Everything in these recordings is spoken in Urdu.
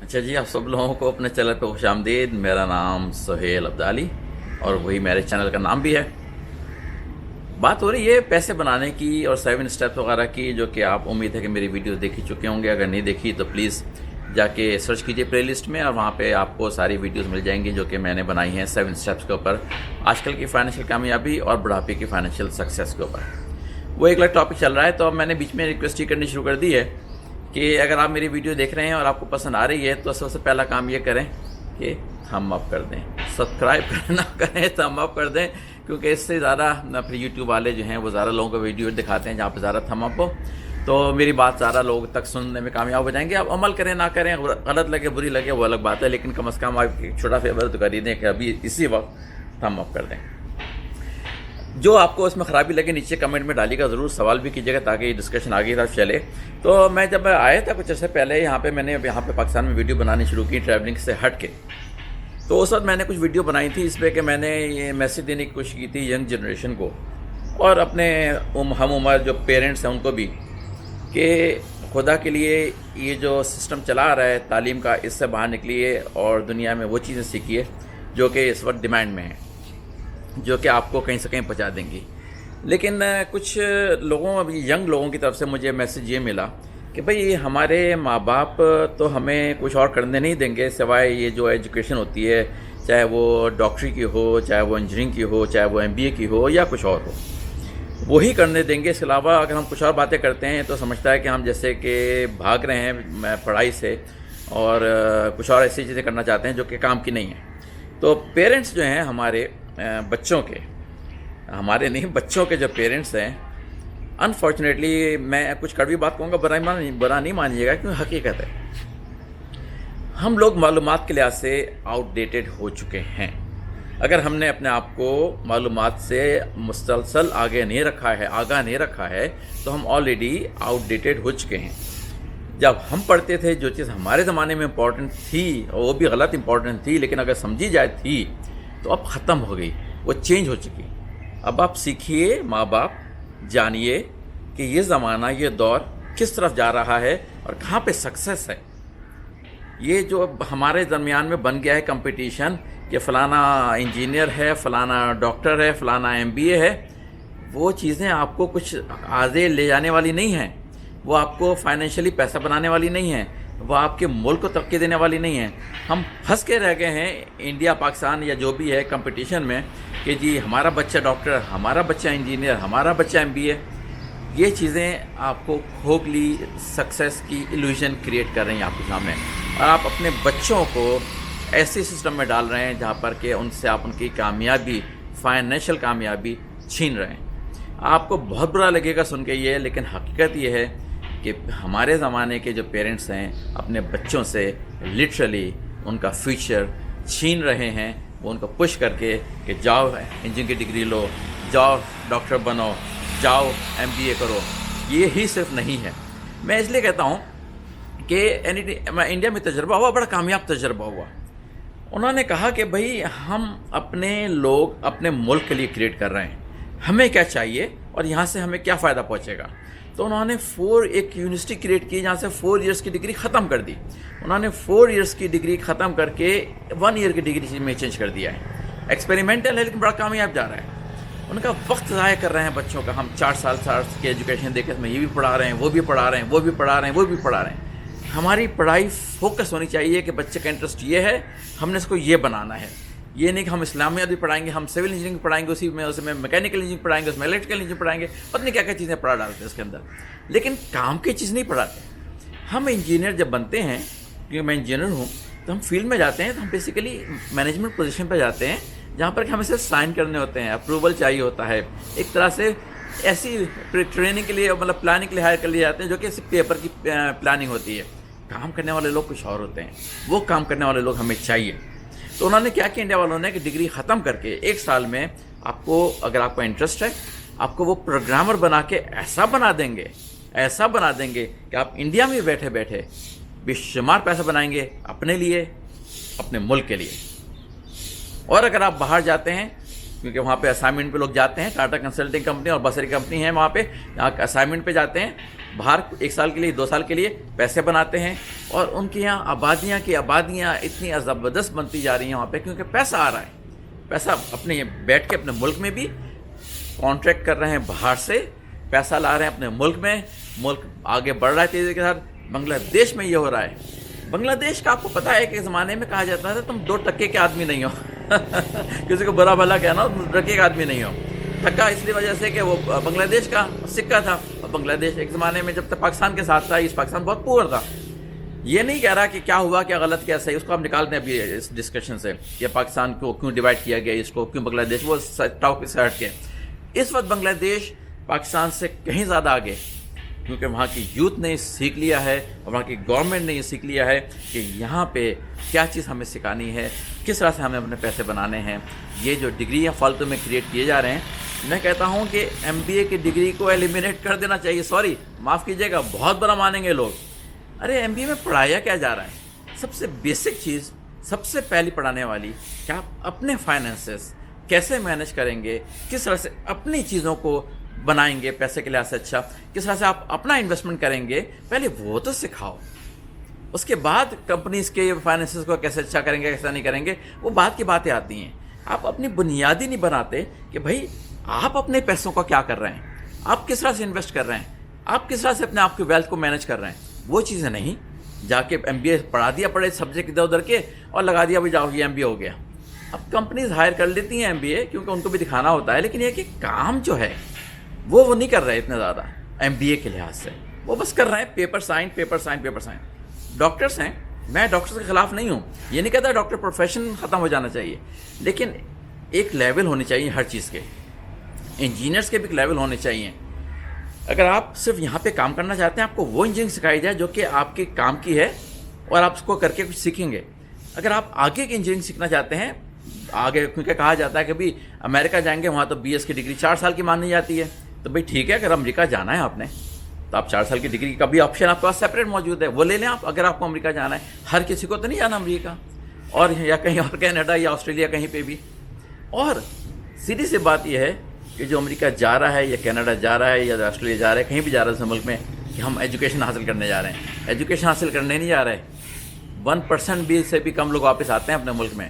اچھا جی، آپ سب لوگوں کو اپنے چینل پہ خوش آمدید۔ میرا نام سہیل عبدالی اور وہی میرے چینل کا نام بھی ہے۔ بات ہو رہی ہے پیسے بنانے کی اور 7 اسٹیپس وغیرہ کی، جو کہ آپ امید ہے کہ میری ویڈیوز دیکھ ہی چکے ہوں گے۔ اگر نہیں دیکھی تو پلیز جا کے سرچ کیجئے پلے لسٹ میں، اور وہاں پہ آپ کو ساری ویڈیوز مل جائیں گی جو کہ میں نے بنائی ہیں 7 اسٹیپس کے اوپر، آج کل کی فائنینشیل کامیابی اور بڑھاپے کی فائنینشیل سکسیس کے اوپر۔ وہ ایک الگ ٹاپک چل رہا ہے، تو اب میں نے بیچ میں ریکویسٹ ہی کرنی شروع کر دی ہے کہ اگر آپ میری ویڈیو دیکھ رہے ہیں اور آپ کو پسند آ رہی ہے تو سب سے پہلا کام یہ کریں کہ تھم اپ کر دیں، سبسکرائب کرنا کریں، تھم اپ کر دیں، کیونکہ اس سے زیادہ پھر یوٹیوب والے جو ہیں وہ زیادہ لوگوں کو ویڈیو دکھاتے ہیں جہاں پہ زیادہ تھم اپ ہو، تو میری بات زیادہ لوگ تک سننے میں کامیاب ہو جائیں گے۔ آپ عمل کریں نہ کریں، غلط لگے بری لگے وہ الگ بات ہے، لیکن کم از کم آپ ایک چھوٹا فیور تو کر ہی دیں کہ ابھی اسی وقت تھم اپ کر دیں۔ جو آپ کو اس میں خرابی لگے نیچے کمنٹ میں ڈالیے گا، ضرور سوال بھی کیجیے گا تاکہ یہ ڈسکشن آگے طرف چلے۔ تو میں جب آیا تھا کچھ عرصے پہلے میں نے یہاں پہ پاکستان میں ویڈیو بنانی شروع کی ٹریولنگ سے ہٹ کے، تو اس وقت میں نے کچھ ویڈیو بنائی تھی اس پہ کہ میں نے یہ میسیج دینے کی کوشش کی تھی ینگ جنریشن کو اور اپنے ہم عمر جو پیرنٹس ہیں ان کو بھی، کہ خدا کے لیے یہ جو سسٹم چلا رہا ہے تعلیم کا، اس سے باہر نکلیے اور دنیا میں وہ چیزیں سیکھیے جو کہ اس وقت ڈیمانڈ میں ہیں، جو کہ آپ کو کہیں سے کہیں پہنچا دیں گی۔ لیکن کچھ لوگوں، ابھی ینگ لوگوں کی طرف سے مجھے میسیج یہ ملا کہ بھئی ہمارے ماں باپ تو ہمیں کچھ اور کرنے نہیں دیں گے سوائے یہ جو ایجوکیشن ہوتی ہے، چاہے وہ ڈاکٹری کی ہو، چاہے وہ انجینئرنگ کی ہو، چاہے وہ MBA کی ہو یا کچھ اور ہو، وہی کرنے دیں گے۔ اس کے علاوہ اگر ہم کچھ اور باتیں کرتے ہیں تو سمجھتا ہے کہ ہم جیسے کہ بھاگ رہے ہیں پڑھائی سے اور کچھ اور ایسی چیزیں کرنا چاہتے ہیں جو کہ کام کی نہیں ہیں۔ تو پیرنٹس جو ہیں ہمارے بچوں کے، ہمارے نہیں بچوں کے جو پیرنٹس ہیں، انفارچونیٹلی میں کچھ کڑوی بات کہوں گا، برا نہیں مانیے گا کیونکہ حقیقت ہے، ہم لوگ معلومات کے لحاظ سے آؤٹ ڈیٹڈ ہو چکے ہیں۔ اگر ہم نے اپنے آپ کو معلومات سے مسلسل آگاہ نہیں رکھا ہے تو ہم آلریڈی آؤٹ ڈیٹڈ ہو چکے ہیں۔ جب ہم پڑھتے تھے جو چیز ہمارے زمانے میں امپورٹنٹ تھی، وہ بھی غلط امپورٹنٹ تھی لیکن اگر سمجھی جائے تھی، تو اب ختم ہو گئی، وہ چینج ہو چکی۔ اب آپ سیکھیے، ماں باپ جانیے کہ یہ زمانہ، یہ دور کس طرف جا رہا ہے اور کہاں پہ سکسیس ہے۔ یہ جو ہمارے درمیان میں بن گیا ہے کمپٹیشن کہ فلانا انجینئر ہے، فلانا ڈاکٹر ہے، فلانا MBA ہے، وہ چیزیں آپ کو کچھ آگے لے جانے والی نہیں ہیں، وہ آپ کو فائنینشلی پیسہ بنانے والی نہیں ہیں، وہ آپ کے ملک کو ترقی دینے والی نہیں ہیں۔ ہم پھنس کے رہ گئے ہیں انڈیا، پاکستان یا جو بھی ہے کمپٹیشن میں کہ جی ہمارا بچہ ڈاکٹر، ہمارا بچہ انجینئر، ہمارا بچہ MBA۔ یہ چیزیں آپ کو کھوکھلی سکسیس کی ایلوژن کریٹ کر رہی ہیں آپ کے سامنے، اور آپ اپنے بچوں کو ایسے سسٹم میں ڈال رہے ہیں جہاں پر کہ ان سے آپ ان کی کامیابی، فائنینشیل کامیابی چھین رہے ہیں۔ آپ کو بہت برا لگے گا سن کے یہ، لیکن حقیقت یہ ہے کہ ہمارے زمانے کے جو پیرنٹس ہیں اپنے بچوں سے لٹرلی ان کا فیوچر چھین رہے ہیں، وہ ان کو پش کر کے کہ جاؤ انجینئرنگ کی ڈگری لو، جاؤ ڈاکٹر بنو، جاؤ MBA کرو۔ یہی صرف نہیں ہے، میں اس لیے کہتا ہوں کہ انڈیا میں تجربہ ہوا، بڑا کامیاب تجربہ ہوا۔ انہوں نے کہا کہ بھئی ہم اپنے لوگ اپنے ملک کے لیے کریٹ کر رہے ہیں، ہمیں کیا چاہیے اور یہاں سے ہمیں کیا فائدہ پہنچے گا۔ تو انہوں نے ایک یونیورسٹی کریٹ کی جہاں سے 4 ایئرس کی ڈگری ختم کر دی۔ انہوں نے 4 ایئرس کی ڈگری ختم کر کے 1 ایئر کی ڈگری میں چینج کر دیا ہے۔ ایکسپیریمنٹل ہے لیکن بڑا کامیاب جا رہا ہے۔ ان کا وقت ضائع کر رہے ہیں بچوں کا، ہم 4 سال کی ایجوکیشن دے کے اس میں یہ بھی پڑھا رہے ہیں، وہ بھی پڑھا رہے ہیں، وہ بھی پڑھا رہے ہیں، وہ بھی پڑھا رہے ہیں۔ ہماری پڑھائی فوکس ہونی چاہیے کہ بچے کا انٹرسٹ یہ ہے، ہم نے اس کو یہ بنانا ہے۔ یہ نہیں کہ ہم اسلامیات بھی پڑھائیں گے، ہم سول انجینئرنگ پڑھائیں گے، اس میں میکینیکل انجینئرنگ پڑھائیں گے، اس میں الیکٹریکل انجینئرنگ پڑھائیں گے، پتہ نہیں کیا کیا چیزیں پڑھا ڈالتے ہیں اس کے اندر، لیکن کام کی چیز نہیں پڑھاتے۔ ہم انجینئر جب بنتے ہیں، کیونکہ میں انجینئر ہوں، تو ہم فیلڈ میں جاتے ہیں تو ہم بیسیکلی مینجمنٹ پوزیشن پہ جاتے ہیں جہاں پر کہ ہمیں صرف سائن کرنے ہوتے ہیں، اپروول چاہیے ہوتا ہے، ایک طرح سے ایسی ٹریننگ کے لیے، مطلب پلاننگ کے لیے ہائر کر لیے جاتے ہیں جو کہ صرف پیپر کی پلاننگ ہوتی ہے۔ کام کرنے والے لوگ کچھ اور ہوتے ہیں، وہ کام کرنے والے لوگ ہمیں چاہیے۔ تو انہوں نے کیا کہ انڈیا والوں نے کہ ڈگری ختم کر کے 1 سال میں آپ کو، اگر آپ کا انٹرسٹ ہے، آپ کو وہ پروگرامر بنا کے ایسا بنا دیں گے کہ آپ انڈیا میں بیٹھے بیٹھے بے شمار پیسہ بنائیں گے اپنے لیے، اپنے ملک کے لیے۔ اور اگر آپ باہر جاتے ہیں، کیونکہ وہاں پہ اسائنمنٹ پہ لوگ جاتے ہیں، ٹاٹا کنسلٹنگ کمپنی اور بصری کمپنی ہے وہاں پہ، جہاں اسائنمنٹ پہ جاتے ہیں، باہر 1 سال کے لیے 2 سال کے لیے پیسے بناتے ہیں، اور ان کے یہاں آبادیاں کی آبادیاں اتنی زبردست بنتی جا رہی ہیں وہاں پہ، کیونکہ پیسہ آ رہا ہے۔ پیسہ اپنے بیٹھ کے اپنے ملک میں بھی کانٹریکٹ کر رہے ہیں، باہر سے پیسہ لا رہے ہیں اپنے ملک میں، ملک آگے بڑھ رہا ہے تیزی کے ساتھ۔ بنگلہ دیش میں یہ ہو رہا ہے۔ بنگلہ دیش کا آپ کو پتہ ہے کہ زمانے میں کہا جاتا تھا تم 2 ٹکے کے آدمی نہیں ہو کسی کو برا بھلا کہنا، 2 ٹکے کا آدمی نہیں ہو۔ ٹکا اس لیے وجہ سے کہ وہ بنگلہ دیش کا سکہ تھا، اور بنگلہ دیش ایک زمانے میں جب تک پاکستان کے ساتھ تھا، اس پاکستان بہت پور تھا۔ یہ نہیں کہہ رہا کہ کیا ہوا، کیا غلط، کیا صحیح، اس کو ہم نکالتے ہیں ابھی اس ڈسکشن سے کہ پاکستان کو کیوں ڈیوائڈ کیا گیا، اس کو کیوں بنگلہ دیش، وہ ٹاپک سے ہٹ کے اس وقت بنگلہ دیش پاکستان سے کہیں زیادہ آگے، کیونکہ وہاں کی یوتھ نے سیکھ لیا ہے، اور وہاں کی گورنمنٹ نے یہ سیکھ لیا ہے کہ یہاں پہ کیا چیز ہمیں سکھانی ہے، کس طرح سے ہمیں اپنے پیسے بنانے ہیں۔ یہ جو ڈگریاں فالتو میں کریٹ کیے جا رہے ہیں، میں کہتا ہوں کہ MBA کی ڈگری کو ایلیمینیٹ کر دینا چاہیے۔ سوری، معاف کیجیے گا، بہت برا مانیں گے لوگ۔ ارے MBA میں پڑھایا کیا جا رہا ہے؟ سب سے بیسک چیز، سب سے پہلی پڑھانے والی کہ آپ اپنے فائنینسز کیسے مینیج کریں گے، کس طرح سے اپنی چیزوں کو بنائیں گے پیسے کے لحاظ سے اچھا، کس طرح سے آپ اپنا انویسٹمنٹ کریں گے، پہلے وہ تو سکھاؤ۔ اس کے بعد کمپنیز کے فائنینسز کو کیسے اچھا کریں گے، کیسا نہیں کریں گے، وہ بعد کی باتیں آتی ہیں۔ آپ اپنی بنیادی نہیں بناتے کہ بھائی آپ اپنے پیسوں کا کیا کر رہے ہیں، آپ کس طرح سے انویسٹ کر رہے ہیں، آپ کس طرح سے اپنے آپ کے ویلتھ کو مینیج کر رہے ہیں۔ وہ چیزیں نہیں جا کے MBA پڑھا دیا، پڑھے سبجیکٹ ادھر ادھر کے، اور لگا دیا بھائی جاؤ یہ MBA ہو گیا۔ اب کمپنیز ہائر کر لیتی ہیں MBA کیونکہ ان کو بھی دکھانا ہوتا ہے، لیکن یہ کہ کام جو ہے وہ نہیں کر رہے اتنے زیادہ MBA کے لحاظ سے، وہ بس کر رہے ہیں paper sign paper sign paper sign. Doctors ہیں، میں ڈاکٹرس کے خلاف نہیں ہوں، یہ نہیں کہتا ڈاکٹر پروفیشن ختم ہو جانا چاہیے، لیکن ایک لیول ہونی چاہیے ہر چیز کے۔ انجینئرس کے بھی ایک لیول ہونے چاہیے۔ اگر آپ صرف یہاں پہ کام کرنا چاہتے ہیں، آپ کو وہ انجینئرنگ سکھائی جائے جو کہ آپ کے کام کی ہے، اور آپ اس کو کر کے کچھ سیکھیں گے۔ اگر آپ آگے کی انجینئرنگ سیکھنا چاہتے ہیں، آگے کیونکہ کہا جاتا ہے کہ بھی امریکہ جائیں گے وہاں تو BS کی ڈگری 4 سال کی مانی جاتی ہے، تو بھائی ٹھیک ہے، اگر امریکہ جانا ہے آپ نے تو آپ 4 سال کی ڈگری کا بھی آپشن آپ کے پاس سیپریٹ موجود ہے، وہ لے لیں آپ۔ اگر آپ کو امریکہ جانا ہے، ہر کسی کو تو نہیں جانا امریکہ، اور یا کہیں اور کینیڈا یا آسٹریلیا کہیں پہ بھی۔ اور سیدھی سی بات یہ ہے کہ جو امریکہ جا رہا ہے یا کینیڈا جا رہا ہے یا آسٹریلیا جا رہا ہے، کہیں بھی جا رہا ہے اس ملک میں، کہ ہم ایجوکیشن حاصل کرنے جا رہے ہیں، ایجوکیشن حاصل کرنے نہیں جا رہے۔ 1% بھی سے بھی کم لوگ واپس آتے ہیں اپنے ملک میں،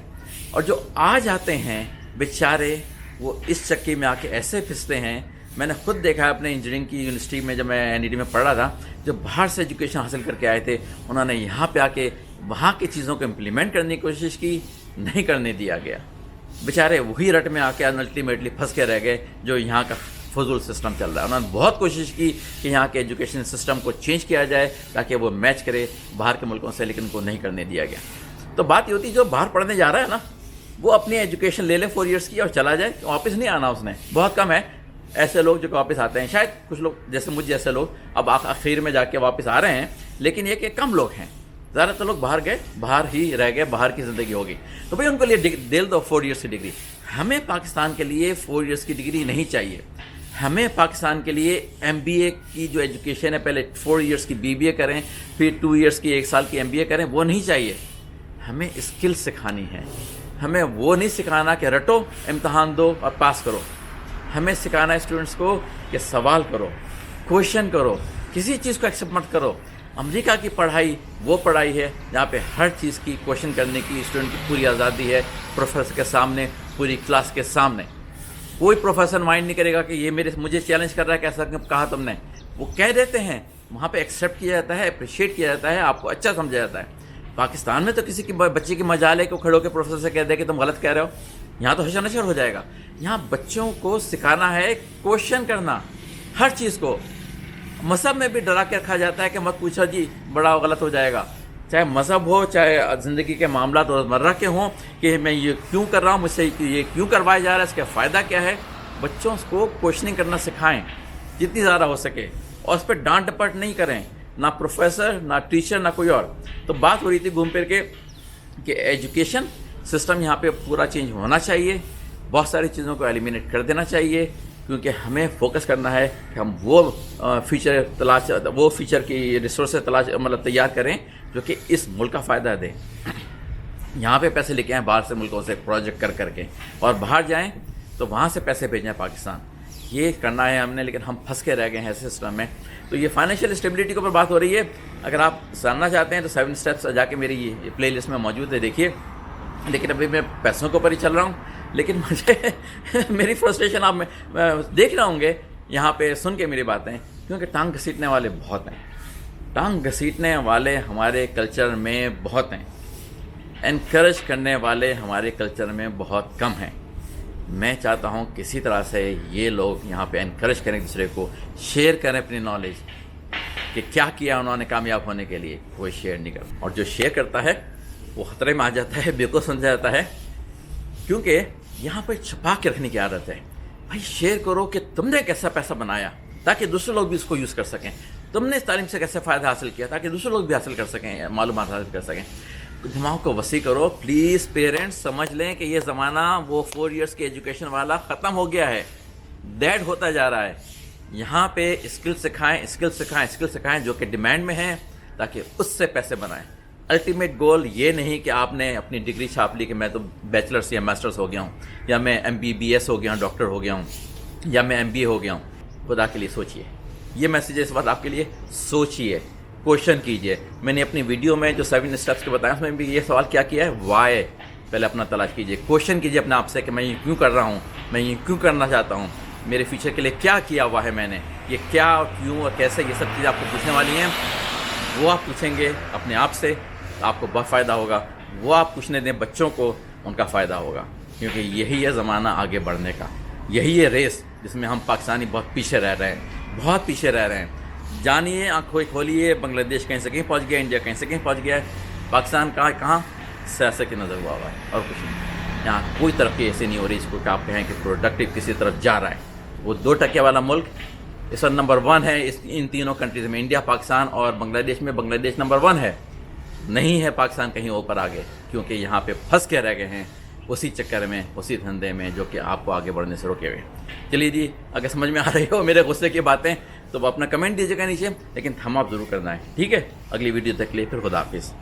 اور جو آ جاتے ہیں بیچارے وہ اس چکے میں آ کے ایسے پھنستے ہیں۔ میں نے خود دیکھا ہے اپنے انجینئرنگ کی یونیورسٹی میں، جب میں NED میں پڑھ رہا تھا، جو باہر سے ایجوکیشن حاصل کر کے آئے تھے، انہوں نے یہاں پہ آ کے وہاں کی چیزوں کو امپلیمنٹ کرنے کی کوشش کی، نہیں کرنے دیا گیا۔ بیچارے وہی رٹ میں آ کے الٹیمیٹلی پھنس کے رہ گئے جو یہاں کا فضول سسٹم چل رہا ہے۔ انہوں نے بہت کوشش کی کہ یہاں کے ایجوکیشن سسٹم کو چینج کیا جائے تاکہ وہ میچ کرے باہر کے ملکوں سے، لیکن ان کو نہیں کرنے دیا گیا۔ تو بات یہ ہوتی ہے جو باہر پڑھنے جا رہا ہے نا، وہ اپنی ایجوکیشن لے لے 4 ایئرس کی اور چلا جائے، واپس نہیں آنا اس نے۔ بہت کم ہے ایسے لوگ جو واپس آتے ہیں، شاید کچھ لوگ جیسے مجھ جیسے لوگ اب آخر میں جا کے واپس آ رہے ہیں، لیکن یہ کہ کم لوگ ہیں۔ زیادہ تر لوگ باہر گئے، باہر ہی رہ گئے، باہر کی زندگی ہوگی، تو بھائی ان کے لیے دل دو 4 ایئرس کی ڈگری۔ ہمیں پاکستان کے لیے 4 ایئرس کی ڈگری نہیں چاہیے، ہمیں پاکستان کے لیے MBA کی جو ایجوکیشن ہے، پہلے 4 ایئرس کی BBA کریں، پھر 2 ایئرس کی 1 سال کی MBA کریں، وہ نہیں چاہیے۔ ہمیں اسکل سکھانی ہے، ہمیں وہ نہیں سکھانا کہ رٹو امتحان دو اور پاس کرو۔ ہمیں سکھانا ہے اسٹوڈنٹس کو کہ سوال کرو، کویشچن کرو، کسی چیز کو ایکسیپٹ مت کرو۔ امریکہ کی پڑھائی وہ پڑھائی ہے جہاں پہ ہر چیز کی کویشچن کرنے کی اسٹوڈنٹ کی پوری آزادی ہے، پروفیسر کے سامنے، پوری کلاس کے سامنے۔ کوئی پروفیسر مائنڈ نہیں کرے گا کہ یہ مجھے چیلنج کر رہا ہے، کیسا کہا تم نے، وہ کہہ دیتے ہیں، وہاں پہ ایکسیپٹ کیا جاتا ہے، اپریشیٹ کیا جاتا ہے، آپ کو اچھا سمجھا جاتا ہے۔ پاکستان میں تو کسی کی بچے کی مجال ہے کہ وہ کھڑے ہو کے پروفیسر سے کہہ دے کہ تم غلط کہہ رہے ہو، یہاں تو حشر نشر ہو جائے گا۔ یہاں بچوں کو سکھانا ہے کویشچن کرنا ہر چیز کو۔ مذہب میں بھی ڈرا کے رکھا جاتا ہے کہ مت پوچھو جی بڑا غلط ہو جائے گا، چاہے مذہب ہو، چاہے زندگی کے معاملات روزمرہ کے ہوں، کہ میں یہ کیوں کر رہا ہوں، مجھ سے یہ کیوں کروایا جا رہا ہے، اس کا فائدہ کیا ہے۔ بچوں کو کویشچننگ کرنا سکھائیں جتنی زیادہ ہو سکے، اور اس پہ ڈانٹ ڈپٹ نہیں کریں، نہ پروفیسر، نہ ٹیچر، نہ کوئی اور۔ تو بات ہو رہی تھی گھوم پھر کے کہ ایجوکیشن سسٹم یہاں پہ پورا چینج ہونا چاہیے، بہت ساری چیزوں کو ایلیمینیٹ کر دینا چاہیے، کیونکہ ہمیں فوکس کرنا ہے کہ ہم وہ فیچر کی ریسورسز تیار کریں جو کہ اس ملک کا فائدہ دیں۔ یہاں پہ پیسے لے کے آئیں باہر سے ملکوں سے پروجیکٹ کر کے، اور باہر جائیں تو وہاں سے پیسے بھیجیں پاکستان۔ یہ کرنا ہے ہم نے، لیکن ہم پھنس کے رہ گئے ہیں ایسے سسٹم میں. تو یہ فائنینشیل اسٹیبلٹی کے اوپر بات ہو رہی ہے. اگر آپ جاننا چاہتے ہیں تو 7 اسٹیپس جا کے میری یہ پلے لسٹ میں موجود ہے، دیکھیے. لیکن ابھی میں پیسوں کے اوپر ہی چل رہا ہوں. لیکن مجھے میری فرسٹریشن آپ میں دیکھ رہا ہوں گے یہاں پہ سن کے میری باتیں، کیونکہ ٹانگ گھسیٹنے والے بہت ہیں. ٹانگ گھسیٹنے والے ہمارے کلچر میں بہت ہیں. انکریج کرنے والے ہمارے کلچر میں بہت کم ہیں. میں چاہتا ہوں کسی طرح سے یہ لوگ یہاں پہ انکریج کریں دوسرے کو، شیئر کریں اپنی نالج کہ کیا کیا انہوں نے کامیاب ہونے کے لیے. کوئی شیئر نہیں کرتا، اور جو شیئر کرتا ہے وہ خطرے میں آ جاتا ہے، بیوقوف سمجھا جاتا ہے. کیونکہ یہاں پہ چھپا کے رکھنے کی عادت ہے. بھائی شیئر کرو کہ تم نے کیسا پیسہ بنایا تاکہ دوسرے لوگ بھی اس کو یوز کر سکیں. تم نے اس تعلیم سے کیسے فائدہ حاصل کیا تاکہ دوسرے لوگ بھی حاصل کر سکیں، معلومات حاصل کر سکیں. دماغ کو وسیع کرو پلیز. پیرنٹس سمجھ لیں کہ یہ زمانہ وہ 4 ایئرس کی ایجوکیشن والا ختم ہو گیا ہے، ڈیڈ ہوتا جا رہا ہے. یہاں پہ اسکل سکھائیں جو کہ ڈیمانڈ میں ہیں، تاکہ اس سے پیسے بنائیں. الٹیمیٹ گول یہ نہیں کہ آپ نے اپنی ڈگری چھاپ لی کہ میں تو بیچلرس یا ماسٹرس ہو گیا ہوں، یا میں MBBS ہو گیا ہوں، ڈاکٹر ہو گیا ہوں، یا میں MBA ہو گیا ہوں. خدا کے لیے سوچئے. یہ میسیج اس وقت آپ کے لیے. سوچئے، کوشچن کیجئے. میں نے اپنی ویڈیو میں جو 7 اسٹیپس کے بتایا اس میں بھی یہ سوال کیا ہے، وائی. پہلے اپنا تلاش کیجئے، کوشچن کیجئے اپنے آپ سے کہ میں یہ کیوں کر رہا ہوں، میں یہ کیوں کرنا چاہتا ہوں، میرے فیوچر کے لیے کیا ہوا ہے میں نے، یہ کیا اور کیوں اور کیسے، یہ سب چیزیں آپ کو پوچھنے والی ہیں. وہ آپ پوچھیں گے اپنے آپ سے، آپ کو بہت فائدہ ہوگا. وہ آپ پوچھنے دیں بچوں کو، ان کا فائدہ ہوگا. کیونکہ یہی ہے زمانہ آگے بڑھنے کا، یہی ہے ریس جس میں ہم پاکستانی بہت پیچھے رہ رہے ہیں. جانیے، آنکھیں کھولیے. بنگلہ دیش کہیں سے کہیں پہنچ گیا، انڈیا کہیں سے کہیں پہنچ گیا ہے. پاکستان کہاں سیاست کی نظر ہوا ہے اور کچھ نہیں. یہاں کوئی ترقی ایسی نہیں ہو رہی جس کو کہ آپ کہیں کہ پروڈکٹیو کسی طرف جا رہا ہے. وہ 2% والا ملک اس وقت نمبر 1 ہے ان تینوں کنٹریز میں، انڈیا، پاکستان اور بنگلہ دیش میں. بنگلہ دیش نمبر 1 ہے، نہیں ہے پاکستان کہیں اوپر آگے. کیونکہ یہاں پہ پھنس کے رہ گئے ہیں اسی چکر میں، اسی دھندے میں جو کہ آپ کو آگے بڑھنے سے روکے ہوئے. چلیے جی، اگر سمجھ میں آ رہی ہو میرے غصے کی باتیں تو اپنا کمنٹ دیجیے گا نیچے، لیکن تھم اپ ضرور کرنا ہے. ٹھیک ہے، اگلی ویڈیو تک کے لیے پھر خدا حافظ.